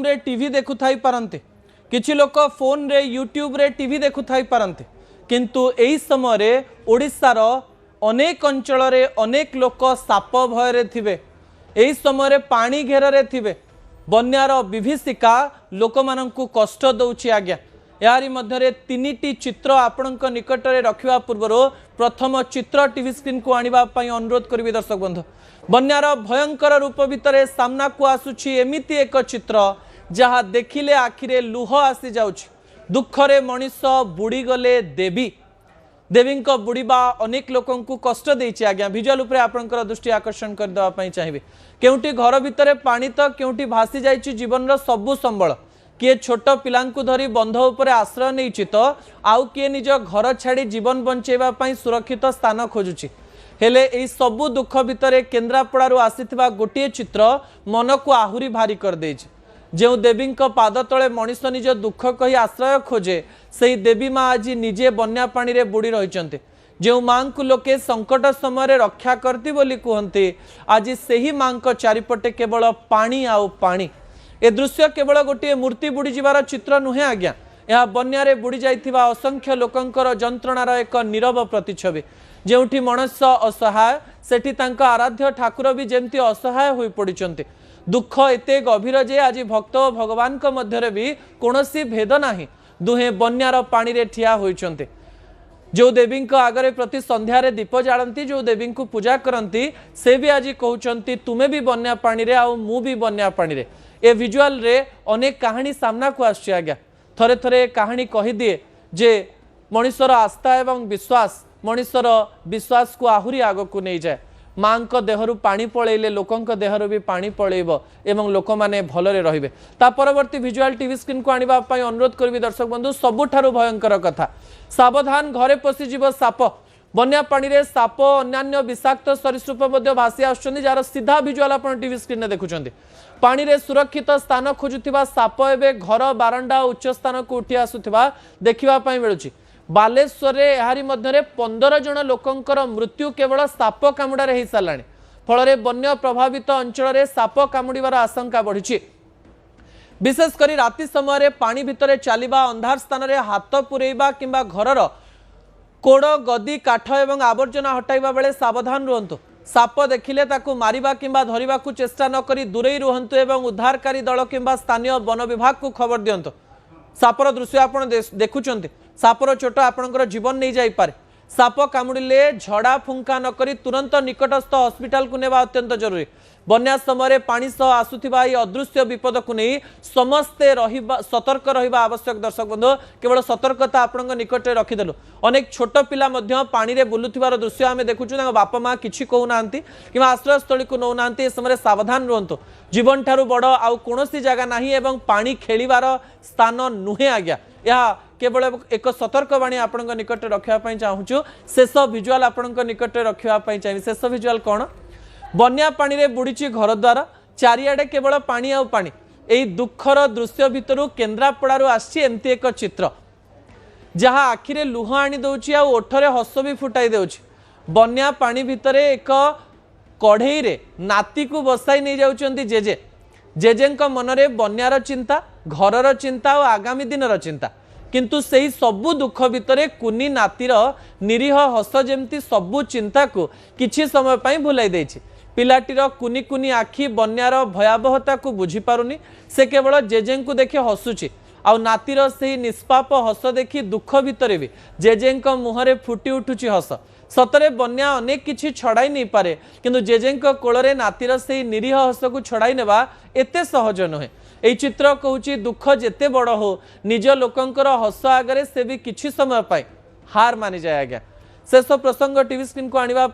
Bedroom रे TV देखु Thai पारंते, किछि लोक फोन रे यूट्यूब रे टीवी देखु थाई पारंते, किंतु एई समय रे ओडिसा रो अनेक अंचल रे अनेक लोक साप भय रे थिबे, एई समय रे पानी घेर रे थिबे, बन्यार विभीषिका लोक माननकु कष्ट दउछि। आज्ञा यारी मध्यरे तीनिटी चित्र आपणक निकट रे रखिबा पूर्व प्रथम चित्र टीवी स्क्रीन को आनिबा पई अनुरोध करिबे। दर्शक बंधु, बन्यार भयंकर रूप भितरे सामना को आसुछि एमिति एक चित्र जहा देखिले आखिरे लुह आसी जाउछि। दुखरे मनीष बुड़ी गले देवी, देवी बुड़ीबा अनेक लोकं को कष्ट देछि। आज्ञा विजुअल उपरे आपनकर दृष्टि आकर्षण कर देवा पई चाहिबे। केउटी घर भितरे पानी तो केउटी भासी जाइछि जीवन रो सबु संबल, किए छोट पिलांकु धरी बंध उपरे आश्रय नेइछि तो आउ किए निज घर छाड़ी जीवन बंचेबा पई सुरक्षित स्थान खोजुछि। हेले एई सबु दुख भितरे केन्द्रापड़ारू आसीथिबा गोटिए चित्र मन को आहुरी भारी कर देछि। जो देवी पाद तले मनीष निज दुख कही आश्रय खोजे, से देवी माँ आज निजे बन्या पानी रे बुड़ी रही। जो माँ को लोके संकट समय रक्षा करती बोली कहते, आज से ही माँ को चारिपटे केवल पानी आउ पानी। ए दृश्य केवल गोटे मूर्ति बुड़ी जीवार चित्र नुहे। आज्ञा यह बन्यारे बुड़ी जाइथिबा असंख्य लोकंकर जंत्रणार एक नीरव प्रतिछवि। जेउठी मनुष्य असहाय, सेठी तांका आराध्य ठाकुर भी जेमती असहाय होई पड़िचंते। दुख एते गभीर जे आज भक्त और भगवान को मध्यरे भी कोनोसी भेद नाही। दुहे बन्यार पानी रे ठिया होइचंते। जो देवी आगरे प्रति संध्यारे दीप जालती, जो देवी को पूजा करती, से भी आज कहउचंती तुमे भी बन्या पानी रे आउ मु भी बन्या पानी रे। ए विजुअल रे अनेक कहानी सामना को आछि। आज्ञा थरे थरे कहानी कहि दिए जे मनुष्यर आस्था एवं विश्वास मनुष्यर विश्वास को आहुरी आग को नहीं जाए। माँ को देहरु पानी पलैले लोकों देहरु भी पानी पलैब एवं लोक माने भलरे रहिबे। ता परवर्ती विजुअल टीवी स्क्रीन को आनिबा पई अनुरोध करबी। दर्शक बंधु, सबुठारु भयंकर कथा, सावधान घरे पशिजिव साप। बन्या पानी रे साप अन्यान्य विषाक्त सरीसृप मध्ये भासी आछुछन्ती, जार सीधा विजुअल आपण टीवी स्क्रीन रे देखुछन्ती। पानी रे सुरक्षित स्थान खोजुथिबा साप एबे घर बारंडा उच्च स्थान को उठी आसुथिबा देखिबा पई मिलुछि। बालेश्वर एहारी मध्यरे 15 जन लोकंकर मृत्यु केवल साप कामुड़ारे हो सारा। फल बन्या प्रभावित अंचल साप कामुड़ार आशंका बढ़ी। विशेषकर राति समय पानी भितर चलवा, अंधार स्थान में हाथ पुरेबा किंबा घरर कोड़ गदी काठ एवं आवर्जना हटाइबा बेले सावधान रुहंतु। साप देखिले ताकू मारिबा किंबा धरिबा को चेष्टा न करी दूरेई रुहंतु एवं उद्धारकारी दल किंबा स्थानीय वन विभाग को खबर दियंतु। सापर दृश्य आपण देखुचंती, सापर चोट आपणकर जीवन नहीं जाई पारे। साप कामुड़िले झड़ा फुंका न करी तुरंत निकटस्थ हॉस्पिटल को नेबा अत्यंत जरूरी। बन्या समय पानी सह आसुथिबा ई अदृश्य विपद को नहीं समस्ते सतर्क रहिबा आवश्यक। दर्शक बंधु, केवल सतर्कता आपणक निकट रे रखिदेलु। अनेक छोट पिला मध्य पानी रे बुलुथिबार दृश्य आमे देखुछु। तांका बापा माँ किछि कहू नांती किंबा आश्रयस्थली को नौ नांती। ए समय सावधान रुहंतु। जीवन ठारू बड़ आउ कोनोसी जगह नाही एवं पानी खेलिबार स्थान नुहे। आज्ञा यह केवल एक सतर्कवाणी आपण निकट रखापी चाहूँ। शेष विजुअल आपण निकट रखापी चाहिए। शेष विजुअल कौन? बन्या पानी रे बुड़ीची घर द्वार, चारिआडे केवल पानी आउ पानी। एई दुखर दृश्य भितरु केन्द्रापड़ारू आसी एमती एक चित्र जहाँ आखिरे लुह आनी दउछि आ ओठरे हस भी फुटाई देउछि। बन्या पानी भितरे एक कढ़ई रे नाती को बसाई नहीं जाउछन्ती जेजे। जेजेंक मनरे बन्यार चिंता, घरर चिंता और आगामी दिनर चिंता, किंतु सेही सबु दुख भितरे कुनी नातीर निरीह हस जेमती सबु चिंता को किछि समय पई भुलाई देछि। पिलाटीर कुनी कुनी आखि बन्यार भयावहता को बुझी पारुनी। से केवल जेजें को देखि हसुछि। आउ नातीर सेही निष्पाप हस देखि दुख भितरे भी जेजेंक मुहरे फुटी उठुछि हस। सतरे बन्या अनेक किछि छड़ाई नहीं पारे, किंतु जेजेंक कोलरे नातीर सेही निरीह हस को छड़ाई नेबा एते सहज नुहे। एई चित्र कहूछि दुख जेते बड़ हो, निज लोकंकर हस आगरे से भी किछि समय पाए हार मानि जाए। आज्ञा शेष प्रसंग टीवी स्क्रीन को आनिबा